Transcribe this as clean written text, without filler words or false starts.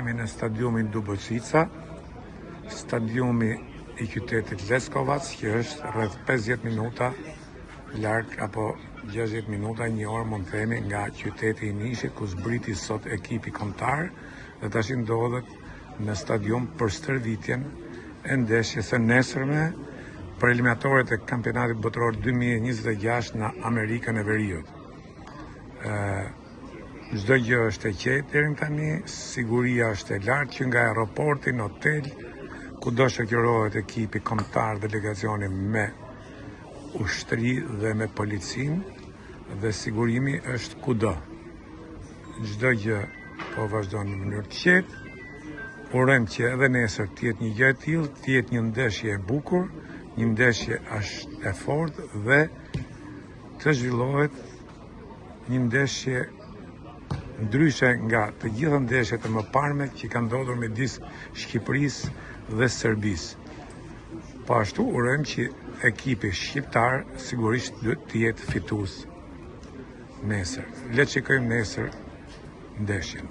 jemi në stadiumin Dubocica, stadiumi i qytetit Leskovac, që është rreth 50 minuta larg apo 60 minuta, një orë mund të themi, nga qyteti i Nishit, ku zbriti sot ekipi kombëtar dhe tash ndodhet në stadium për stërvitjen e ndeshjes së nesërme për eliminatorët e kampionatit botëror 2026 në Amerikën e Veriut. Çdo gjë është e qetë deri tani, siguria është e lartë që nga aeroporti në hotel, kudo shoqërohet ekipi kombëtar, delegacioni me ushtri dhe me policin, dhe sigurimi është kudo. Çdo gjë po vazhdon në mënyrë të qetë. Urojmë që edhe nesër të jetë një gjë e tillë, të jetë një ndeshje e bukur, një ndeshje e fortë dhe të zhvillohet një ndeshje ndryshe nga të gjitha ndeshjet e mëparme që kanë ndodhur midis Shqipërisë dhe Serbisë. Po ashtu urojmë që ekipi shqiptar sigurisht duhet të jetë fitues nesër. Le të shikojmë nesër ndeshjen.